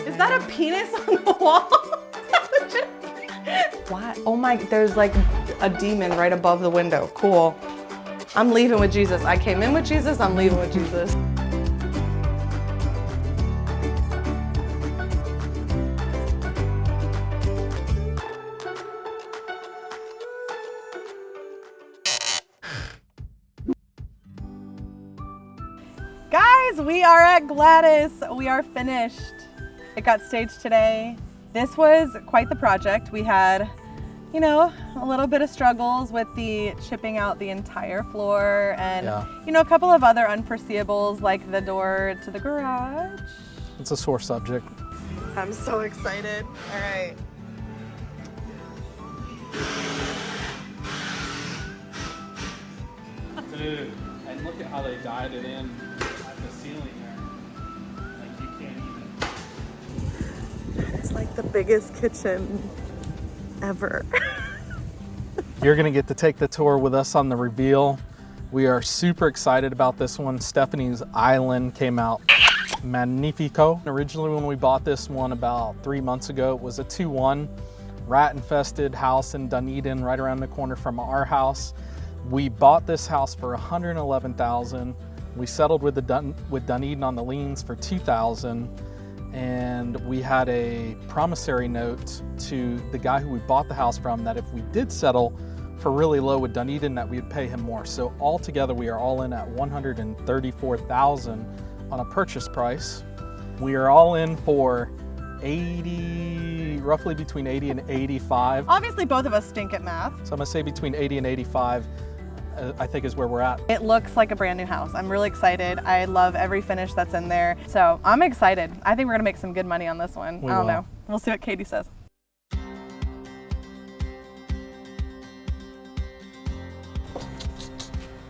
Is that a penis on the wall? What? Oh my, there's like a demon right above the window. Cool. I'm leaving with Jesus. I came in with Jesus, I'm leaving with Jesus. Guys, we are at Gladys. We are finished. It got staged today. This was quite the project. We had, you know, a little bit of struggles with the chipping out the entire floor and, you know, a couple of other unforeseeables like the door to the garage. It's a sore subject. I'm so excited. All right. Dude, and look at how they dyed it in at the ceiling there. Like you can't even. It's like the biggest kitchen ever. You're gonna get to take the tour with us on the reveal. We are super excited about this one. Stephanie's Island came out magnifico. Originally when we bought this one about 3 months ago, it was a 2-1 rat-infested house in Dunedin, right around the corner from our house. We bought this house for $111,000. We settled with Dunedin on the liens for $2,000, and we had a promissory note to the guy who we bought the house from that if we did settle for really low with Dunedin, that we'd pay him more. So altogether, we are all in at $134,000 on a purchase price. We are all in for 80, roughly between 80 and 85. Obviously, both of us stink at math. So I'm gonna say between 80 and 85. I think is where we're at. It looks like a brand new house. I'm really excited. I love every finish that's in there. So I'm excited. I think we're gonna make some good money on this one. I don't know. We'll see what Katie says.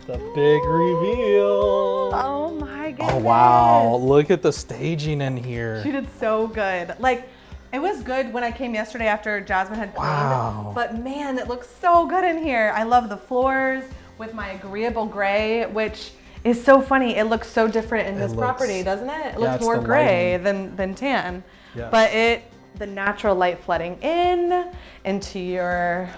The big reveal. Oh my goodness. Oh wow, look at the staging in here. She did so good. Like, it was good when I came yesterday after Jasmine had cleaned, but man, it looks so good in here. I love the floors with my agreeable gray, which is so funny. It looks so different in this property, doesn't it? It looks more gray than tan. Yes. But the natural light flooding into your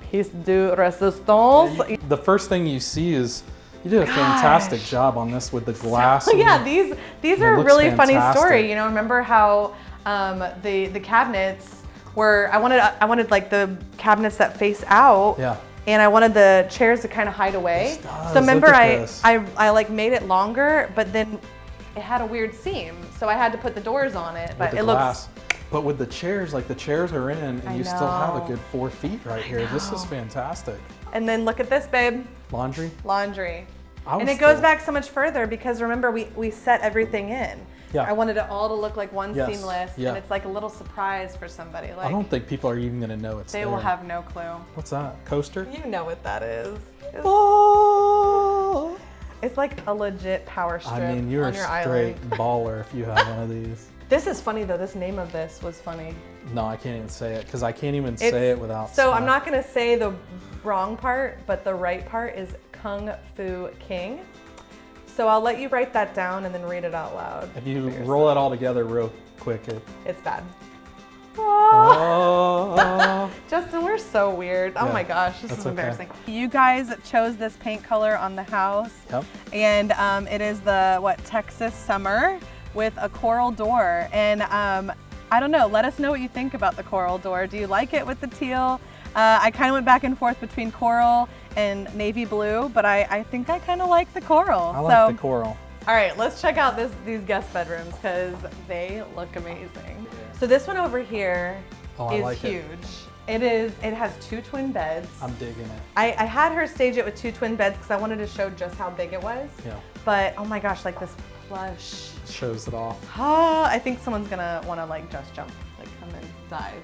piece de resistance. Yeah, the first thing you see is you did a fantastic job on this with the glass. So, yeah, these are a really funny story. You know, remember how the cabinets were, I wanted like the cabinets that face out. Yeah. And I wanted the chairs to kind of hide away. So remember I like made it longer, but then it had a weird seam. So I had to put the doors on it, but it looks. But with the chairs, like the chairs are in and you still have a good 4 feet right here. This is fantastic. And then look at this, babe. Laundry? Laundry. And it goes back so much further because remember we set everything in. Yeah. I wanted it all to look like one seamless, and it's like a little surprise for somebody. Like, I don't think people are even gonna know it's there. They will have no clue. What's that? Coaster? You know what that is. Oh. It's like a legit power strip. I mean, you're a straight baller if you have one of these. This is funny though. This name of this was funny. No, I can't even say it because I can't even say it without. So I'm not gonna say the wrong part, but the right part is Kung Fu King. So I'll let you write that down and then read it out loud. If you roll it all together real quick, it's bad. Oh. Justin, we're so weird. Oh my gosh, this is embarrassing. You guys chose this paint color on the house. Yep. And it is the, Texas Summer with a coral door. And I don't know, let us know what you think about the coral door. Do you like it with the teal? I kind of went back and forth between coral and navy blue, but I think I kind of like the coral. I like the coral. All right, let's check out these guest bedrooms because they look amazing. So this one over here is huge. It has 2 twin beds. I'm digging it. I had her stage it with 2 twin beds because I wanted to show just how big it was. Yeah. But oh my gosh, like this plush. Shows it off. Oh, I think someone's gonna wanna like just jump, like come and dive.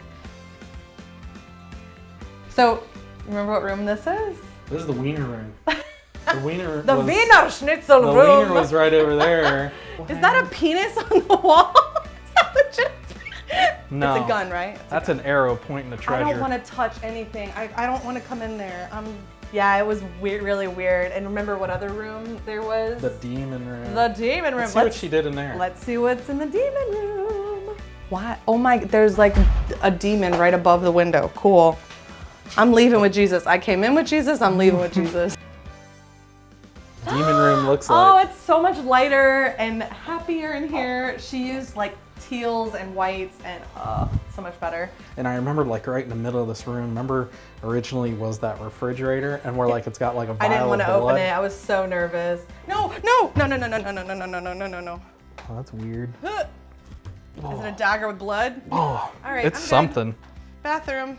So, remember what room this is? This is the wiener room. The wiener Wiener Schnitzel room. The wiener was right over there. Is that a penis on the wall? Is that legit? No. It's a gun, right? That's an arrow pointing the treasure. I don't want to touch anything. I don't want to come in there. Yeah, it was weird, really weird. And remember what other room there was? The demon room. The demon room. Let's see what she did in there. Let's see what's in the demon room. What? Oh my, there's like a demon right above the window. Cool. I'm leaving with Jesus. I came in with Jesus, I'm leaving with Jesus. Demon room looks Oh, like. it's so much lighter and happier in here. She used like teals and whites and so much better. And I remember like right in the middle of this room, remember originally was that refrigerator and we're like, it's got like a vial I didn't want to of blood. open it. I was so nervous. No, no, no, no, no, no, no, no, no, no, no, no, no, no. Oh, that's weird. Is it a dagger with blood? Oh, all right, it's I'm good. something. Bathroom.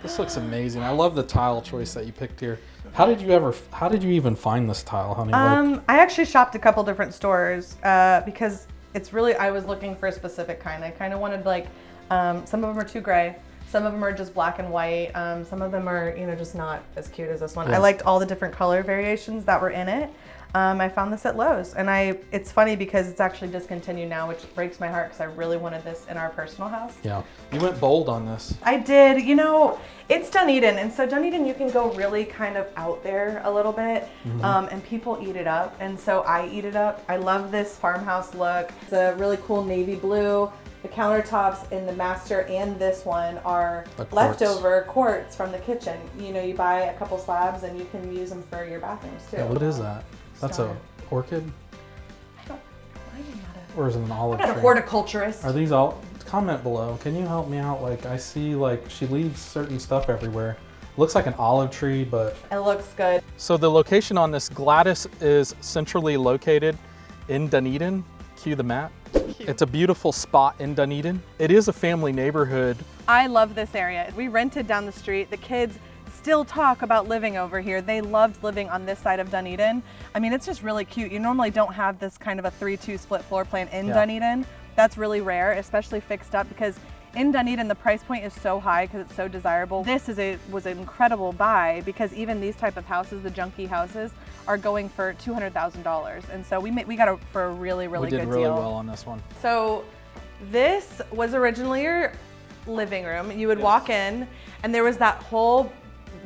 This looks amazing. I love the tile choice that you picked here. How did you even find this tile, honey? I actually shopped a couple different stores because it's really, I was looking for a specific kind. I kind of wanted like, some of them are too gray. Some of them are just black and white. Some of them are, you know, just not as cute as this one. Yeah. I liked all the different color variations that were in it. I found this at Lowe's, and it's funny because it's actually discontinued now, which breaks my heart because I really wanted this in our personal house. Yeah, you went bold on this. I did. You know, it's Dunedin, and so Dunedin you can go really kind of out there a little bit, and people eat it up, and so I eat it up. I love this farmhouse look. It's a really cool navy blue. The countertops in the master and this one are leftover quartz from the kitchen. You know, you buy a couple slabs and you can use them for your bathrooms too. Yeah, what is that? That's a orchid? Or is it an olive I'm not tree? a horticulturist. Are these all? Comment below. Can you help me out? Like I see like she leaves certain stuff everywhere. Looks like an olive tree, but it looks good. So the location on this, Gladys is centrally located in Dunedin. Cue the map. Cute. It's a beautiful spot in Dunedin. It is a family neighborhood. I love this area. We rented down the street. The kids still talk about living over here. They loved living on this side of Dunedin. I mean, it's just really cute. You normally don't have this kind of a 3-2 split floor plan in Dunedin. That's really rare, especially fixed up, because in Dunedin, the price point is so high because it's so desirable. This was an incredible buy because even these type of houses, the junkie houses, are going for $200,000. And so we got it for a really, really good deal. We did really well on this one. So this was originally your living room. You would walk in and there was that whole,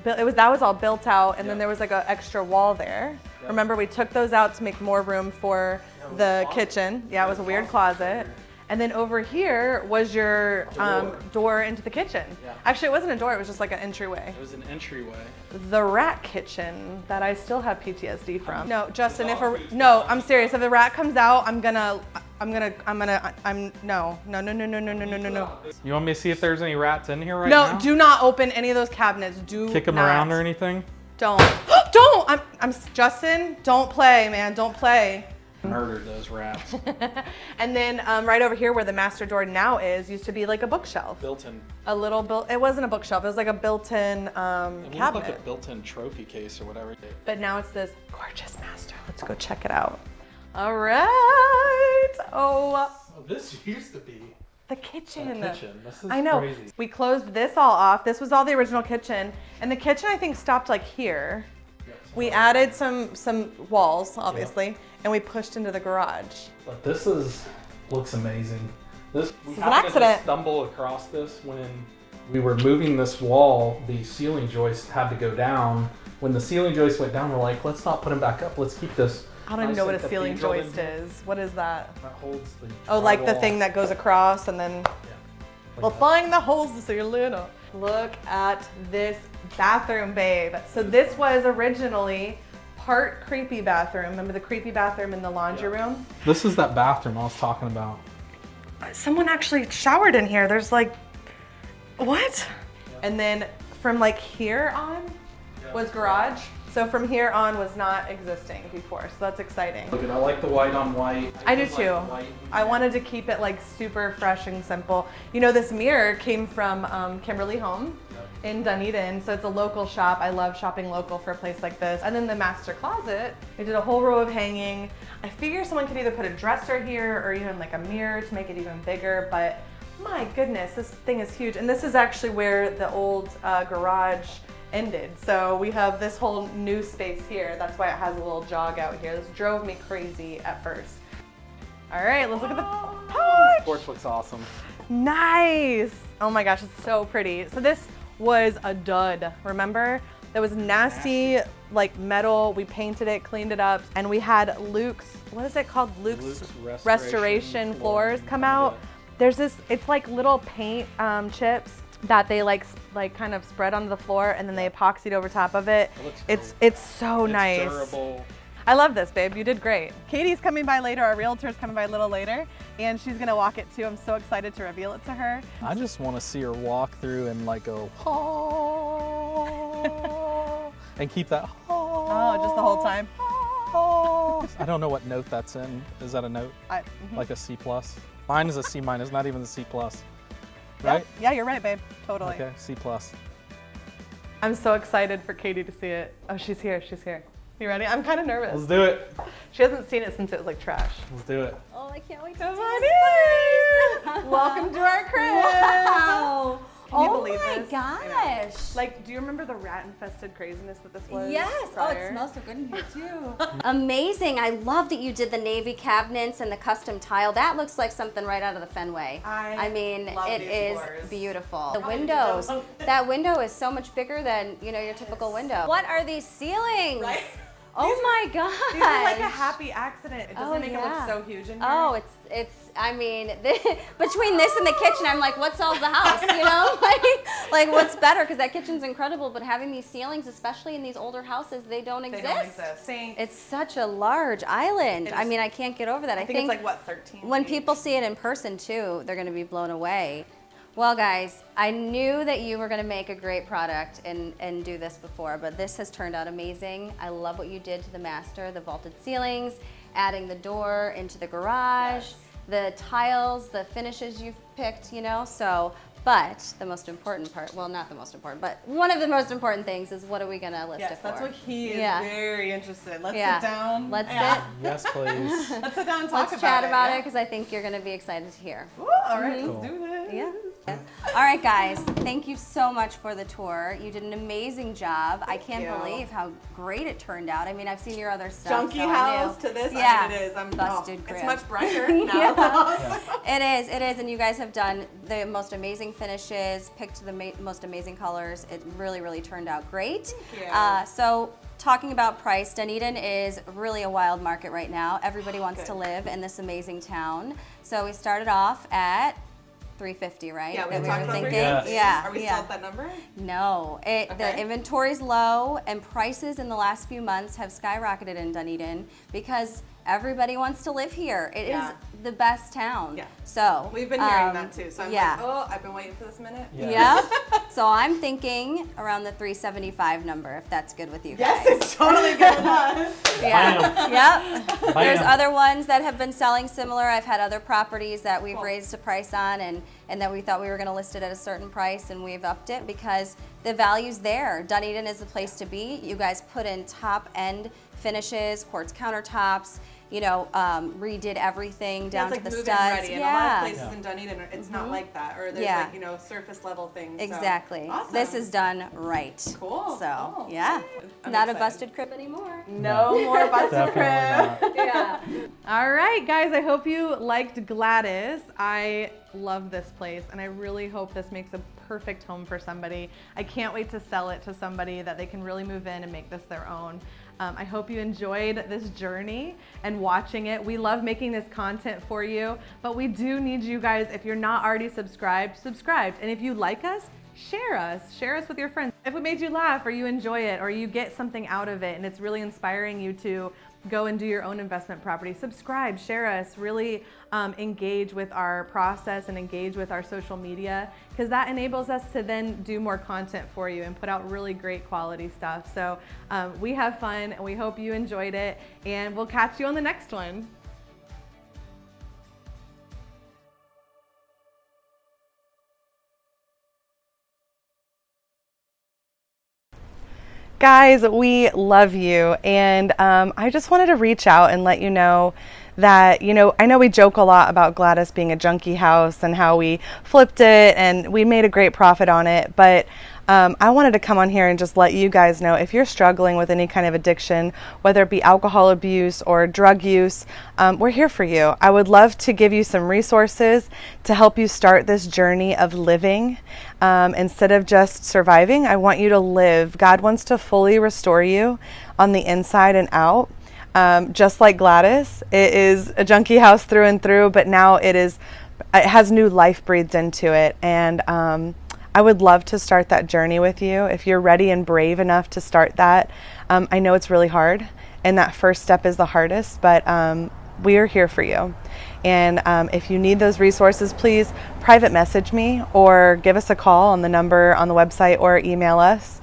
that was all built out, and then there was like an extra wall there. Remember, we took those out to make more room for the kitchen. Yeah, it was a weird closet. And then over here was your door into the kitchen. Yeah. Actually, it wasn't a door, it was just like an entryway. It was an entryway. The rat kitchen that I still have PTSD from. No, Justin, no, I'm serious. If a rat comes out, no. You want me to see if there's any rats in here right now? No, do not open any of those cabinets. Kick them around or anything? Don't. Don't! Justin, don't play, man, don't play. Murdered those rats. And then right over here where the master door now is, used to be like a bookshelf. Built-in. It wasn't a bookshelf, it was like a built-in cabinet. Like a built-in trophy case or whatever. But now it's this gorgeous master. Let's go check it out. All right. Oh, this used to be the kitchen. This is I know. Crazy. We closed this all off. This was all the original kitchen. And the kitchen, I think, stopped like here. We added some walls, obviously, and we pushed into the garage. But this looks amazing. We happened to stumble across this when we were moving this wall. The ceiling joist had to go down. When the ceiling joist went down, we're like, let's not put them back up. Let's keep this. I don't even know what a ceiling joist is. What is that? That holds the Oh, like the thing that goes across and then we'll find the holes to ceiling up. Look at this bathroom, babe. So this was originally part creepy bathroom. Remember the creepy bathroom in the laundry room? This is that bathroom I was talking about. Someone actually showered in here. There's like, what? And then from like here on was garage. So from here on was not existing before. So that's exciting. Look at, I like the white on white. I do too. I wanted to keep it like super fresh and simple. You know, this mirror came from Kimberly Home in Dunedin. So it's a local shop. I love shopping local for a place like this. And then the master closet, they did a whole row of hanging. I figure someone could either put a dresser here or even like a mirror to make it even bigger, but my goodness, this thing is huge. And this is actually where the old garage ended. So we have this whole new space here. That's why it has a little jog out here. This drove me crazy at first. All right, let's look at the porch. This porch looks awesome. Nice. Oh my gosh, it's so pretty. So this was a dud, remember? That was nasty, like metal. We painted it, cleaned it up, and we had Luke's, what is it called? Luke's restoration floors come out. there's this, it's like little paint chips that they like kind of spread onto the floor, and then they epoxied over top of it. It's so nice. Durable. I love this, babe. You did great. Katie's coming by later. Our realtor's coming by a little later, and she's gonna walk it too. I'm so excited to reveal it to her. I just want to see her walk through and like go, oh, and keep that, Oh, just the whole time. oh. I don't know what note that's in. Is that a note? Like a C+? Mine is a C-, not even the C+. Right? Yeah, you're right, babe. Totally. Okay, C+. I'm so excited for Katie to see it. Oh, she's here. She's here. You ready? I'm kind of nervous. Let's do it. She hasn't seen it since it was like trash. Let's do it. Oh, I can't wait to Come see on this place. in. Welcome to our crib. Wow. Can you Oh believe my this? gosh. Like, do you remember the rat-infested craziness that this was? Yes. Oh, prior? it smells so good in here too. Amazing. I love that you did the navy cabinets and the custom tile. That looks like something right out of the Fenway. I mean, love it these is floors. beautiful. The Oh, windows. you That window is so much bigger than, you know, your typical window. What are these ceilings? Right? Oh my gosh. These are like a happy accident. It doesn't make it yeah. look so huge in here. Oh, it's. I mean, between this and the kitchen, I'm like, what solves the house? You know, like what's better? Because that kitchen's incredible, but having these ceilings, especially in these older houses, they don't exist. They don't exist. It's such a large island. It I is- mean, I can't get over that. I think it's like, what, 13 When feet? people see it in person too, they're going to be blown away. Well, guys, I knew that you were going to make a great product and do this before, but this has turned out amazing. I love what you did to the master, the vaulted ceilings, adding the door into the garage, Yes. the tiles, the finishes you've picked, you know, so, but the most important part, well, not the most important, but one of the most important things is what are we going to list Yes, it for? that's what he is very interested in. Let's Yeah. sit down. Let's Yeah. sit. Yes, please. Let's sit down and talk Let's chat about yeah. it because I think you're going to be excited to hear. Ooh, all right, Cool. let's do this. Yeah. All right, guys. Thank you so much for the tour. You did an amazing job. I can't you. believe how great it turned out. I mean, I've seen your other stuff. Junkie so I house knew. to this. Yeah. I mean, it is. Busted crib. It's much brighter now. It is. It is. And you guys have done the most amazing finishes, picked the most amazing colors. It really, really turned out great. Thank you. So, talking about price, Dunedin is really a wild market right now. Everybody wants to live in this amazing town. So we started off at $350, right? Yeah, we That talked were about thinking. Yes. Yeah. Are we still at that number? No, the Okay. inventory's low and prices in the last few months have skyrocketed in Dunedin because everybody wants to live here. It is Yeah. the best town. Yeah. So We've been hearing that too. So I'm yeah. like, oh, I've been waiting for this minute. Yeah. Yep. So I'm thinking around the 375 number, if that's good with you Yes, guys. it's totally good enough. Yeah. Yep. There's Bam. other ones that have been selling similar. I've had other properties that we've raised the price on and that we thought we were going to list it at a certain price and we've upped it because the value's there. Dunedin is the place to be. You guys put in top end finishes, quartz countertops, you know, redid everything down It's to like the move-in studs. ready. And a lot of places in Dunedin, it's not like that. Or there's Yeah. like, you know, surface level things. so- Exactly. Awesome. This is done right. Cool. So, Oh, yeah. I'm Not a excited. busted crib anymore. No more busted Definitely crib. not. Yeah. All right, guys, I hope you liked Gladys. I love this place, and I really hope this makes a perfect home for somebody. I can't wait to sell it to somebody that they can really move in and make this their own. I hope you enjoyed this journey and watching it. We love making this content for you, but we do need you guys, if you're not already subscribed. And if you like us, share us with your friends. If it made you laugh or you enjoy it or you get something out of it and it's really inspiring you to go and do your own investment property, subscribe, share us, really engage with our process and engage with our social media, because that enables us to then do more content for you and put out really great quality stuff. So we have fun and we hope you enjoyed it, and we'll catch you on the next one. Guys, we love you, and I just wanted to reach out and let you know that, I know we joke a lot about Gladys being a junkie house and how we flipped it and we made a great profit on it, but I wanted to come on here and just let you guys know, if you're struggling with any kind of addiction, whether it be alcohol abuse or drug use, we're here for you. I would love to give you some resources to help you start this journey of living. Instead of just surviving, I want you to live. God wants to fully restore you on the inside and out. Just like Gladys, it is a junkie house through and through, but now it is it has new life breathed into it. And I would love to start that journey with you. If you're ready and brave enough to start that, I know it's really hard, and that first step is the hardest, but we are here for you. And if you need those resources, please private message me or give us a call on the number on the website or email us.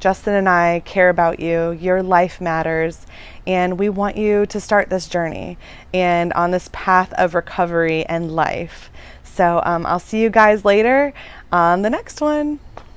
Justin and I care about you. Your life matters, and we want you to start this journey and on this path of recovery and life. So I'll see you guys later on the next one.